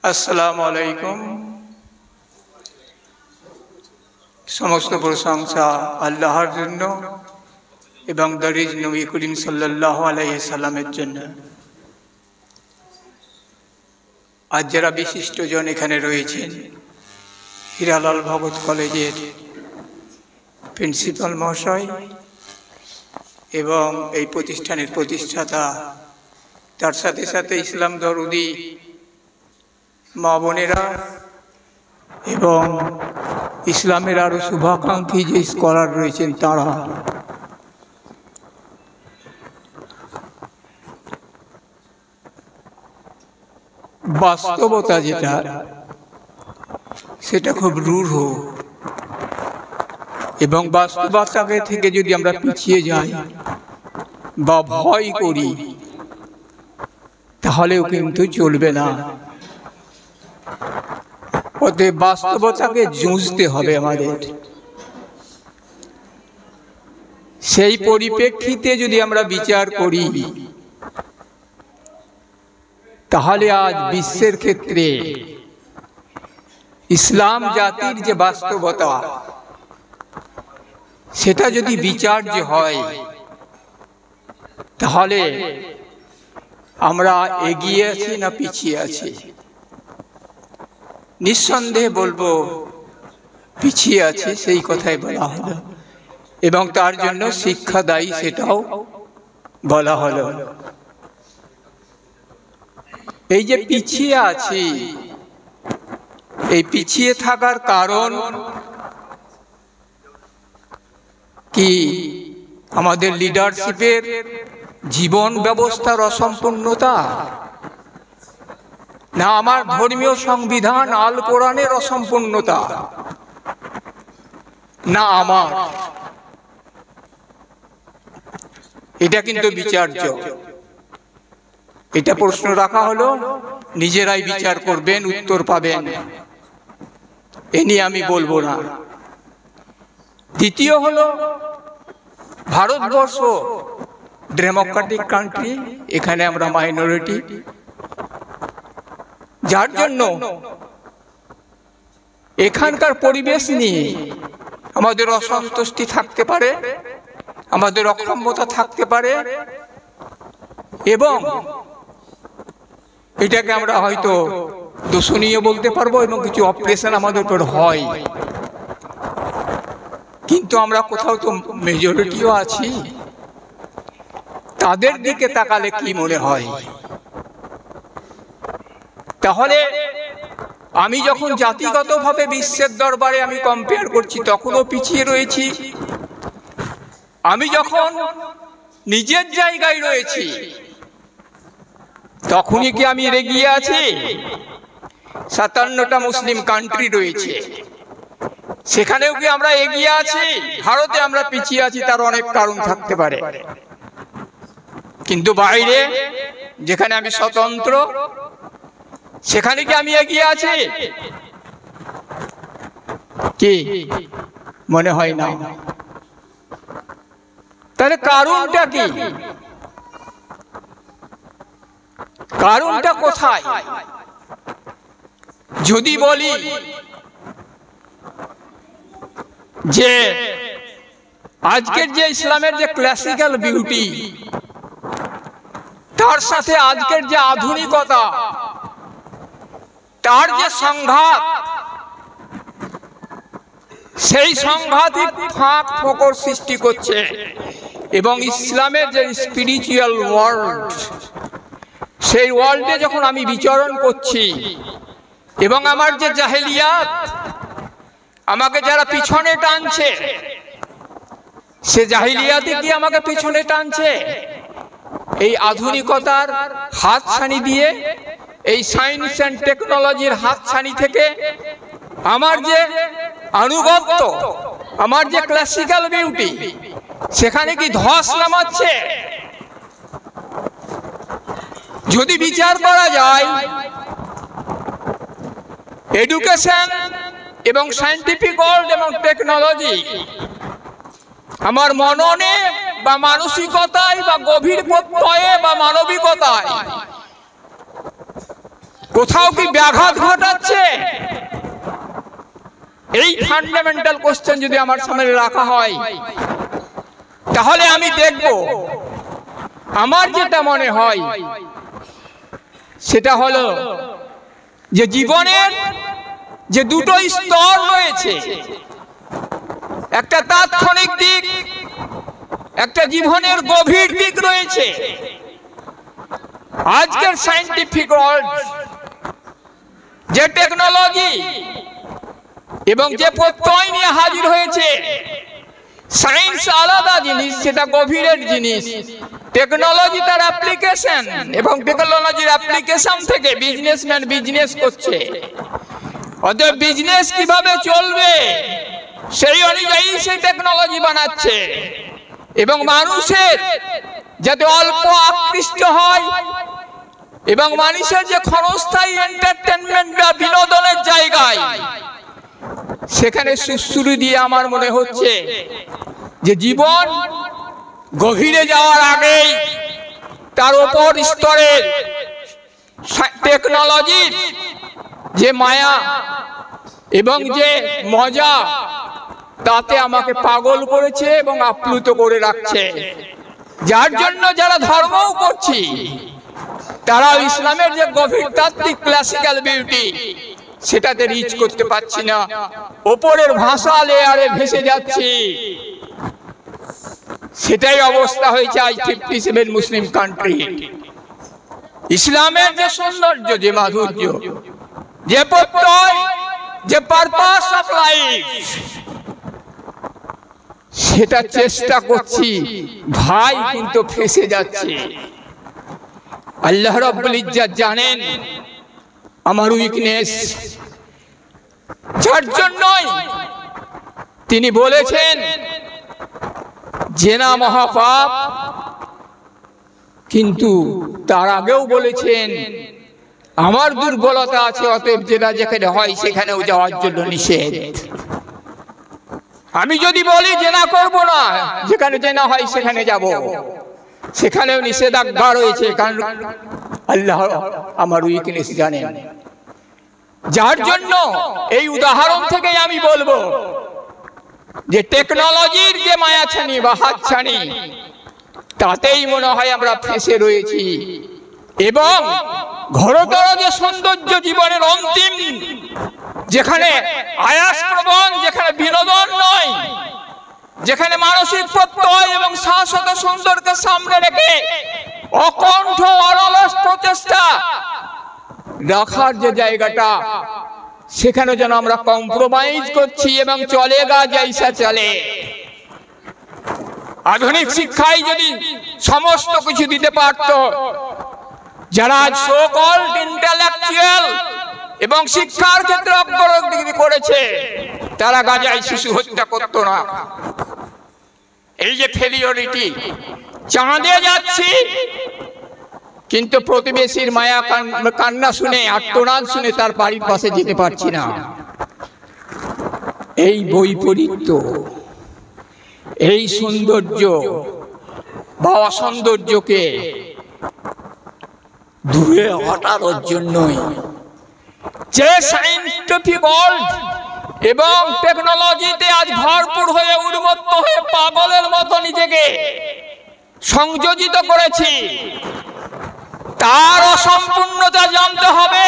আসসালামু আলাইকুম। সমস্ত প্রশংসা আল্লাহর জন্য এবং দরিজ নবী করিম সাল্লাল্লাহু আলাইহি সাল্লামের জন্য। আজ যারা বিশিষ্টজন এখানে রয়েছেন, হীরালাল ভগত কলেজের প্রিন্সিপাল মহাশয় এবং এই প্রতিষ্ঠানের প্রতিষ্ঠাতা, তার সাথে সাথে ইসলাম দরুদি মা বোনেরা এবং ইসলামের আরো শুভাকাঙ্ক্ষী যে স্কলার রয়েছেন তারা, বাস্তবতা যেটা সেটা খুব রূঢ় এবং বাস্তবতাকে থেকে যদি আমরা পিছিয়ে যাই বা ভয় করি তাহলেও কিন্তু চলবে না। অতএব বাস্তবতাকে জুঝতে হবে আমাদের। সেই পরিপ্রেক্ষিতে যদি আমরা বিচার করি তাহলে আজ বিশ্বের ক্ষেত্রে ইসলাম জাতির যে বাস্তবতা সেটা যদি বিচার্য হয় তাহলে আমরা এগিয়ে আছি না পিছিয়ে আছি? নিঃসন্দেহে বলবো পিছিয়ে আছি, সেই কথাই বলা হলো এবং তার জন্য শিক্ষা দায়ী সেটাও বলা হলো। এই যে পিছিয়ে আছি, এই পিছিয়ে থাকার কারণ কি আমাদের লিডারশিপের জীবন ব্যবস্থার অসম্পূর্ণতা, না আমার ধর্মীয় সংবিধান আল কোরআনের অসম্পূর্ণতা, না আমার? এটা কিন্তু বিচার্য। এটা প্রশ্ন রাখা হলো, নিজেরাই বিচার করবেন, উত্তর পাবেন, এ নিয়ে আমি বলবো না। দ্বিতীয় হলো, ভারতবর্ষ ডেমোক্রেটিক কান্ট্রি, এখানে আমরা মাইনরিটি, যার জন্য এখানকার পরিবেশ নিয়ে আমাদের অসন্তুষ্টি থাকতে পারে, আমাদের অক্ষমতা থাকতে পারে এবং এটাকে আমরা হয়তো দোষণীয় বলতে পারবো এবং কিছু অপারেশন আমাদের উপর হয়, কিন্তু আমরা কোথাও তো মেজরিটিও আছি। তাদের দিকে তাকালে কি মনে হয়? তাহলে আমি যখন জাতিগতভাবে বিশ্বের দরবারে আমি কম্পেয়ার করছি তখনও পিছিয়ে রয়েছি, আমি যখন নিজের জায়গায় রয়েছি তখনই কি আমি এগিয়ে আছি? 57টা মুসলিম কান্ট্রি রয়েছে, সেখানেও কি আমরা এগিয়ে আছি? ভারতে আমরা পিছিয়ে আছি, তার অনেক কারণ থাকতে পারে, কিন্তু বাইরে যেখানে আমি স্বতন্ত্র সেখানে কি আমি এগিয়ে আছি? কি মনে হয় না? তাহলে কারণটা কি? কারণটা কোথায়? যদি বলি যে আজকের যে ইসলামের যে ক্লাসিক্যাল বিউটি, তার সাথে আজকের যে আধুনিকতা, তার যে সংঘাত, সেই সংঘাতই ফাঁক ফোকর সৃষ্টি করছে এবং ইসলামের যে স্পিরিচুয়াল ওয়ার্ল্ড, সেই ওয়ার্ল্ডে যখন আমি বিচরণ করছি এবং আমার যে জাহেলিয়াত আমাকে যারা পিছনে টানছে, সে জাহেলিয়াতে কি আমাকে পিছনে টানছে? এই আধুনিকতার হাতছানি দিয়ে, এই সায়েন্স অ্যান্ড টেকনোলজির হাতছানি থেকে আমার যে আনুগত্য, আমার যে ক্লাসিক্যাল বিউটি, সেখানে কি ধস নামাচ্ছে? যদি বিচার করা যায়, এডুকেশন এবং সায়েন্টিফিক ওয়ার্ল্ড এবং টেকনোলজি আমার মননে বা মানসিকতায় বা গভীর প্রত্যয়ে বা মানবিকতায় কোথাও কি ব্যাঘাত ঘটাচ্ছে? এই ফান্ডামেন্টাল কোশ্চেন যদি আমার সামনে রাখা হয়, তাহলে আমি দেখব, আমার যেটা মনে হয় সেটা হলো যে জীবনের যে দুটো স্তর রয়েছে, একটা তাৎক্ষণিক দিক, একটা জীবনের গভীর দিক রয়েছে। আজকের সায়েন্টিফিক ওয়ার্ল্ড যে টেকনোলজি এবং যে প্রত্যয় নিয়ে হাজির হয়েছে, সায়েন্স আলাদা জিনিস, সেটা গভীরের জিনিস। টেকনোলজি তার অ্যাপ্লিকেশন, এবং টেকনোলজির অ্যাপ্লিকেশন থেকে বিজনেসম্যান বিজনেস করছে। অতএব বিজনেস কিভাবে চলবে সেই অনুযায়ী সেই টেকনোলজি বানাচ্ছে, এবং মানুষের যাতে অল্প আকৃষ্ট হয় এবং মানুষের যে ক্ষণস্থায়ী এন্টারটেনমেন্ট বা বিনোদনের জায়গায়, সেখানে সুশ্রুতি দিয়ে আমার মনে হচ্ছে যে জীবন গভীরে যাওয়ার আগেই তার উপর স্তরের টেকনোলজির যে মায়া এবং যে মজা, তাতে আমাকে পাগল করেছে এবং আপ্লুত করে রাখছে। যার জন্য যারা ধর্মও করছি, তারা ইসলামের যে গভীর তাত্ত্বিক ক্লাসিক্যাল বিউটি, সেটাতে রিচ করতে পারছি না। ওপরের ভাষা লেয়ারে ভেসে যাচ্ছি। সেটাই অবস্থা হয়েছে আজ 57 মুসলিম কান্ট্রি। ইসলামের যে সৌন্দর্য, যে মাধুর্য, যে প্রত্যয়, যে পারপাস অফ লাইফ, সেটা চেষ্টা করছি ভাই, কিন্তু ফেসে যাচ্ছে। আল্লাহ রাব্বুল ইজ্জাত জানেন আমার উইকনেস, যার জন্যই তিনি বলেছেন জেনা মহাপাপ, কিন্তু তার আগেও বলেছেন আমার দুর্বলতা আছে, অতএব জেনা যেখানে হয় সেখানেও যাওয়ার জন্য নিষেধ। আমি যদি বলি জেনা করব না, যেখানে জেনা হয় সেখানে যাব, সেখানেও নিষেধাজ্ঞা রয়েছে, কারণ আল্লাহ আমার উইকনেস জানেন। যার জন্য এই উদাহরণ থেকেই আমি বলবো যে টেকনোলজির যে মায়াছানি বা হাতছানি, তাতেই মনে হয় আমরা ফেঁসে রয়েছি। এবং ঘোরতর যে সৌন্দর্য জীবনের অন্তিম, যেখানে আয়াসপ্রবণ, যেখানে বিনোদন নয়, যেখানে মানসিক প্রত্যয় এবং শাশ্বত সুন্দরকে সামনে রেখে অকণ্ঠ অরলস প্রচেষ্টা রাখার যে জায়গাটা, সেখানে যেন আমরা কম্প্রোমাইজ করছি এবং চলেগা জাইসা চলে। আধুনিক শিক্ষায় যদি সমস্ত কিছু দিতে পারত, যারা সো কল্ড ইন্টেলেকচুয়াল এবং শিক্ষার ক্ষেত্রে অগ্রগতি করেছে, তারা গাজায় শিশু হত্যা করত না। এই যে ফেলিওরিটি, চাঁদে যাচ্ছি কিন্তু প্রতিবেশীর মায়া কান্না শুনে, আর্তনাদ শুনে তার বাড়ির পাশে যেতে পারছি না। এই বৈপরীত্য, এই সৌন্দর্য বা অসৌন্দর্যকে দূরে হটানোর জন্যই যে সায়েন্টিফিক ওয়ার্ল্ড এবং টেকনোলজিতে আজ ভরপুর হয়ে উন্মত্ত হয়ে পাগলের মতো নিজেকে সংযোজিত করেছি, তার অসম্পূর্ণতা জানতে হবে।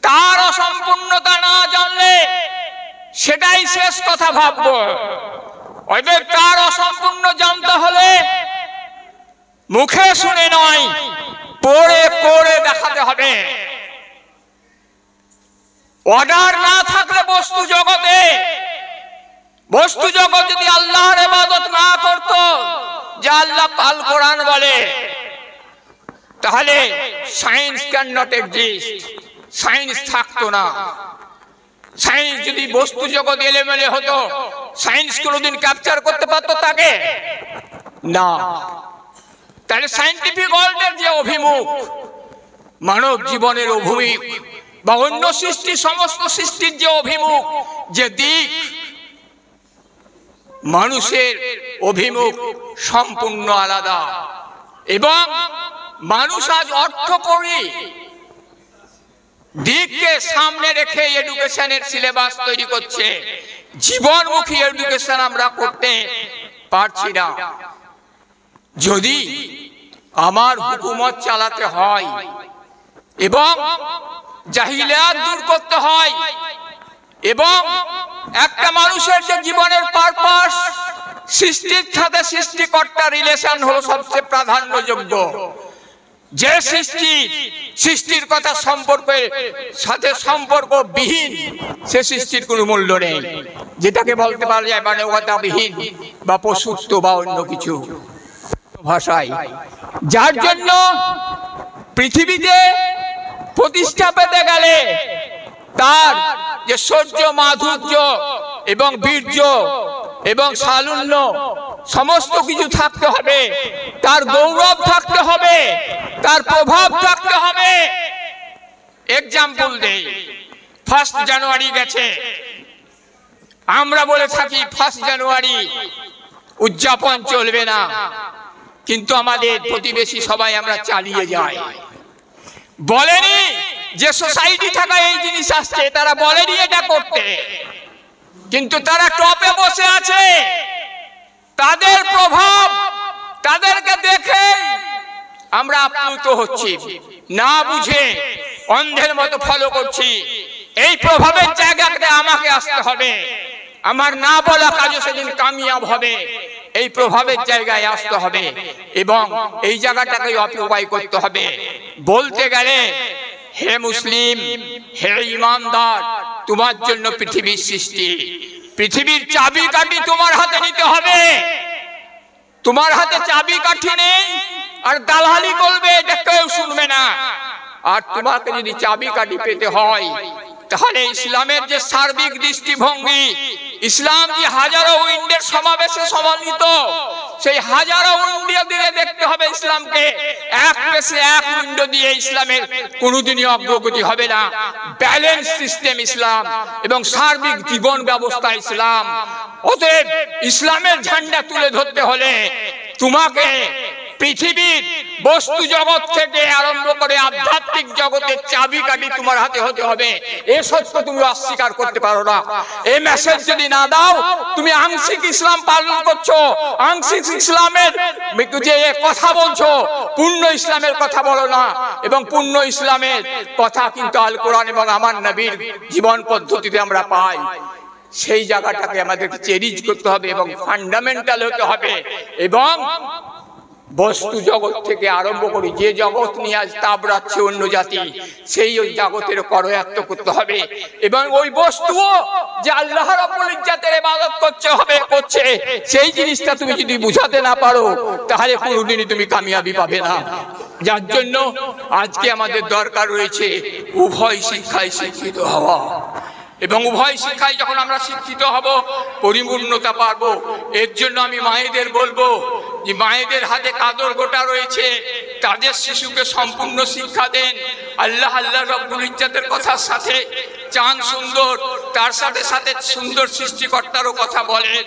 তার অসম্পূর্ণতা না জানলে সেটাই শেষ কথা ভাববো। অতএব তার অসম্পূর্ণ জানতে হলে মুখে শুনে নয়, পড়ে করে দেখাতে হবে। অর্ডার না থাকলে বস্তু জগতে, বস্তু জগৎ যদি আল্লাহর ইবাদত না করত, যা আল্লাহ আল কোরআন বলে, তাহলে science can not exist, science থাকতো না। সায়েন্স যদি বস্তু জগৎ এলেমেলে হতো, সায়েন্স কোনোদিন ক্যাপচার করতে পারতো তাকে না। তাহলে সায়েন্টিফিক ওয়ার্ল্ডের যে অভিমুখ, মানব জীবনের অভিমুখ বা অন্য সৃষ্টি, সমস্ত সৃষ্টির যে অভিমুখ, যে দিক, মানুষের অভিমুখ সম্পূর্ণ আলাদা। এবং মানুষ আজ অর্থকরী দিককে সামনে রেখে এডুকেশনের সিলেবাস তৈরি করছে, জীবনমুখী এডুকেশন আমরা করতে পারছি না। যদি আমার হুকুমত চালাতে হয় এবং জাহিলিয়াত দূর করতে হয় এবং একটা মানুষের যে জীবনের পারপাস, সৃষ্টির সাথে সৃষ্টিকর্তা রিলেশন হলো সবচেয়ে প্রাধান্যযোগ্য। যে সৃষ্টির কথা সম্পর্কের সাথে সম্পর্কবিহীন, সে সৃষ্টির কোনো মূল্য নেই, যেটাকে বলতে পারা যায় মানবতাবিহীন বা পশুত্ব বা অন্য কিছু ভাষায়। যার জন্য পৃথিবীতে প্রতিষ্ঠা পেতে গেলে তার যে শৌর্য, মাধুর্য এবং বীর্য এবং সালুল্য সমস্ত কিছু থাকতে হবে, তার গৌরব থাকতে হবে, তার প্রভাব থাকতে হবে। এক্সাম্পল দেই, 1 জানুয়ারি গেছে, আমরা বলে থাকি 1 জানুয়ারি উদযাপন চলবে না, কিন্তু আমাদের প্রতিবেশী সবাই আমরা চালিয়ে যাই। বলেনি যে সোসাইটি থাকা এই জিনিস আসছে, তারা বলেনি এটা করতে, কিন্তু তারা টপে বসে আছে। তাদের প্রভাব, তাদেরকে দেখে আমরা আপ্লুত হচ্ছি, না বুঝে অন্ধের মতো ফলো করছি। এই প্রভাবের জায়গাতে আমাকে আসতে হবে, আমার না বলা কাজও সেদিন কামিয়াব হবে। এই প্রভাবের জায়গায় আসতে হবে এবং এই জায়গাটাকে অকুপাই করতে হবে। বলতে গেলে, হে মুসলিম, হে ইমানদার, তোমার জন্য পৃথিবীর সৃষ্টি, পৃথিবীর চাবিকাঠি তোমার হাতে নিতে হবে। তোমার হাতে চাবিকাঠি নেই আর দালালি করবে, এটা কেউ শুনবে না। আর তোমাকে যদি চাবিকাঠি পেতে হয়, তাহলে ইসলামের যে সার্বিক দৃষ্টিভঙ্গি, ইসলাম যে হাজারো উইন্ডের সমাবেশে সমন্বিত, সেই হাজারো উইন্ডো দিয়ে দেখতে হবে ইসলামকে। এক পেশে এক উইন্ডো দিয়ে ইসলামের কোনোদিনই অগ্রগতি হবে না। ব্যালেন্স সিস্টেম ইসলাম এবং সার্বিক জীবন ব্যবস্থা ইসলাম। অতএব ইসলামের ঝান্ডা তুলে ধরতে হলে তোমাকে পৃথিবীর বস্তু জগৎ থেকে আরম্ভ করে আধ্যাত্মিক জগতের চাবিকাঠি তোমার হাতে হতে হবে। এ সত্য তুমি অস্বীকার করতে পারো না। এই মেসেজ যদি না দাও, তুমি আংশিক ইসলাম পালন করছো, আংশিক ইসলামের যে কথা বলছো, পূর্ণ ইসলামের কথা বলো না। এবং পূর্ণ ইসলামের কথা কিন্তু আল কোরআন এবং আমার নবীর জীবন পদ্ধতিতে আমরা পাই। সেই জায়গাটাকে আমাদেরকে চেরিজ করতে হবে এবং ফান্ডামেন্টাল হতে হবে। এবং বস্তু জগৎ থেকে আরম্ভ করে যে জগৎ নিয়ে আজ তাবড়াচ্ছে অন্য জাতি, সেই ওই জগতের করয়াত্ত করতে হবে। এবং ওই বস্তুও যে আল্লাহ রাব্বুল ইজ্জাতের ইবাদত করছে, সেই জিনিসটা তুমি যদি বুঝাতে না পারো, তাহলে কোনোদিনই তুমি কামিয়াবি পাবে না। যার জন্য আজকে আমাদের দরকার রয়েছে উভয় শিক্ষায় শিক্ষিত হওয়া। এবং উভয় শিক্ষায় যখন আমরা শিক্ষিত হব, পরিপূর্ণতা পাবো। এর জন্য আমি মায়েদের বলবো যে মায়েদের হাতে কাদর গোটা রয়েছে, তাদের শিশুকে সম্পূর্ণ শিক্ষা দেন। আল্লাহ রাব্বুল ইজ্জাতের কথার সাথে চাঁদ সুন্দর, তার সাথে সাথে সুন্দর সৃষ্টিকর্তারও কথা বলেন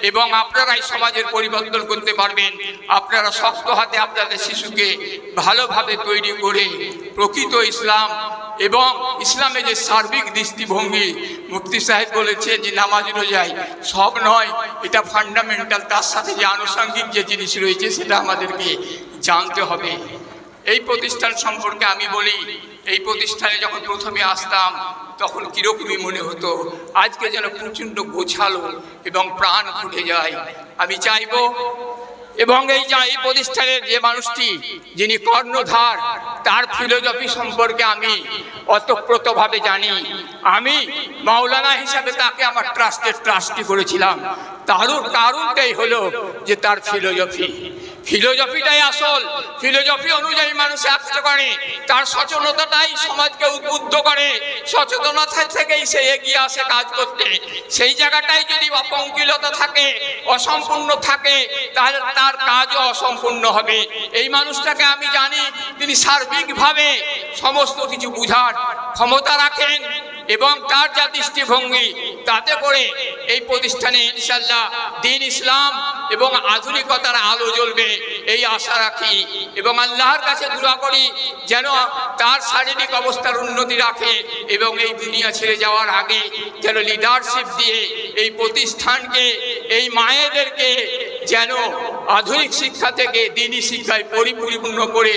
এবং আপনারাই সমাজের পরিবর্তন করতে পারবেন। আপনারা শক্ত হাতে আপনাদের শিশুকে ভালোভাবে তৈরি করে প্রকৃত ইসলাম এবং ইসলামের যে সার্বিক দৃষ্টিভঙ্গি, মুফতি সাহেব বলেছে যে নামাজ রোজাই সব নয়, এটা ফান্ডামেন্টাল, তার সাথে যে আনুষঙ্গিক যে জিনিস রয়েছে সেটা আমাদেরকে জানতে হবে। এই প্রতিষ্ঠান সম্পর্কে আমি বলি, এই প্রতিষ্ঠানে যখন প্রথমে আসতাম তখন কিরকমই মনে হতো, আজকে যেন প্রচণ্ড গোছালো এবং প্রাণ ফুটে যায়। আমি চাইবো এবং এই প্রতিষ্ঠানের যে মানুষটি যিনি কর্ণধার, তার ফিলোসফি সম্পর্কে আমি অতপ্রতভাবে জানি। আমি মাওলানা হিসাবে তাকে আমার ট্রাস্টি করেছিলাম। তারও কারণটাই হলো যে তার ফিলোসফিটাই আসল। ফিলোসফি অনুযায়ী মানুষ আসতে পারে, তার সচেতনতাটাই সমাজকে উদ্বুদ্ধ করে, সচেতনতা থেকেই সে এগিয়ে আসে কাজ করতে। সেই জায়গাটাই যদি অপঙ্কিলতা থাকে, অসম্পূর্ণ থাকে, তাহলে তার কাজও অসম্পূর্ণ হবে। এই মানুষটাকে আমি জানি তিনি সার্বিকভাবে সমস্ত কিছু বুঝার ক্ষমতা রাখেন এবং তার যা দৃষ্টিভঙ্গি, তাতে করে এই প্রতিষ্ঠানে ইনশাআল্লাহ দ্বীন ইসলাম এবং আধুনিকতার আলো জ্বলবে, এই আশা রাখি। এবং আল্লাহর কাছে দোয়া করি যেন তার শারীরিক অবস্থার উন্নতি রাখে এবং এই দুনিয়া ছেড়ে যাওয়ার আগে যেন লিডারশিপ দিয়ে এই প্রতিষ্ঠানকে, এই মায়েদেরকে যেন আধুনিক শিক্ষা থেকে দ্বীনি শিক্ষায় পরিপূর্ণ করে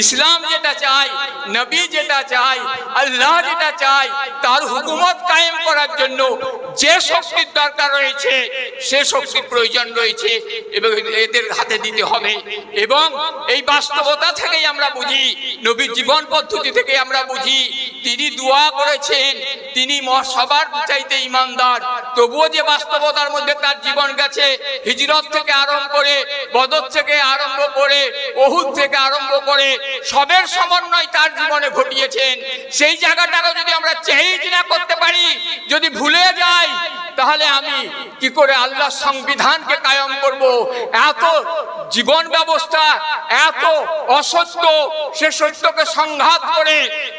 ইসলাম যেটা চায়, নবী যেটা চায়, আল্লাহ যেটা চায়, তার হুকুমত কায়েম করার জন্য যে শক্তির দরকার রয়েছে সে শক্তির প্রয়োজন রয়েছে এবং এদের হাতে দিতে হবে। এবং এই বাস্তবতা থেকেই আমরা বুঝি, নবীর জীবন পদ্ধতি থেকে আমরা বুঝি, তিনি দোয়া করেছেন, তিনি সবার চাইতে ইমানদার, তবুও যে বাস্তবতার মধ্যে তার জীবন গেছে, হিজরত থেকে আরম্ভ করে, বদর থেকে আরম্ভ করে, উহুদ থেকে আরম্ভ করে সবের সমন্বয় তার জীবনে ঘটিয়েছেন। সেই জায়গাটারও যদি আমরা চেঞ্জ না করতে পারি, যদি ভুলে যাই, তাহলে আমি কি করে আল্লাহর সংবিধানকে কায়েম করব? এত জীবন ব্যবস্থা, এত অসত্য, সে সত্যকে সংঘাত করে,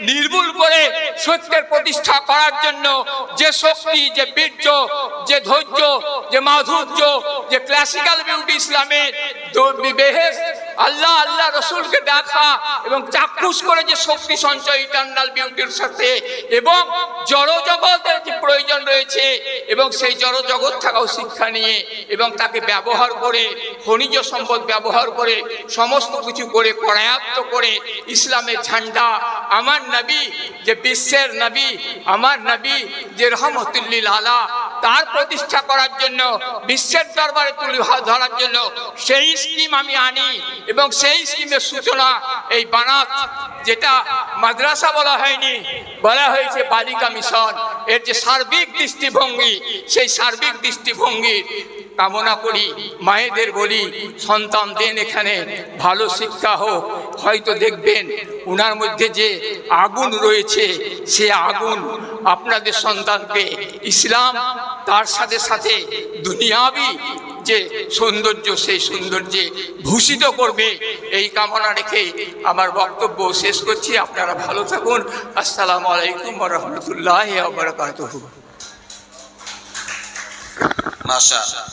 নির্মূল করে সত্যের প্রতিষ্ঠা করার জন্য যে শক্তি, যে বীর্য, যে ধৈর্য, যে মাধুর্য, যে ক্লাসিক্যাল বিউটি ইসলামের বেহেশত, আল্লাহ আল্লাহ রসুলকে দেখা এবং চাক্ষুষ করে যে শক্তি সঞ্চয় ইটারনাল বিউটির সাথে, এবং জড় জগতের যে প্রয়োজন রয়েছে এবং সেই জড় জগৎ থাকাও শিক্ষা নিয়ে এবং তাকে ব্যবহার করে, খনিজ সম্পদ ব্যবহার করে, সমস্ত কিছু করে করায়ত্ত করে ইসলামের ঝান্ডা, আমার নবী যে বিশ্বের নবী, আমার নবী যে রহমতুল্লিল আলা, তার প্রতিষ্ঠা করার জন্য, বিশ্বের দরবারে তুলে ধরার জন্য সেই স্কিম আমি আনি। এবং সেই স্কিমের সূচনা এই বানাত, যেটা মাদ্রাসা বলা হয়নি, বলা হয়েছে বালিকা মিশন, এর যে সার্বিক দৃষ্টিভঙ্গি, সেই সার্বিক দৃষ্টিভঙ্গির কামনা করি। মায়েদের বলি, সন্তান দেন এখানে, ভালো শিক্ষা হোক। হয়তো দেখবেন উনার মধ্যে যে আগুন রয়েছে, সে আগুন আপনাদের সন্তানকে ইসলাম, তার সাথে সাথে দুনিয়াবি যে সৌন্দর্য, সেই সৌন্দর্যে ভূষিত করবে, এই কামনা রেখে আমার বক্তব্য শেষ করছি। আপনারা ভালো থাকুন। আসসালামু আলাইকুম ওয়া রাহমাতুল্লাহি ওয়া বারাকাতুহু। মাশাআল্লাহ।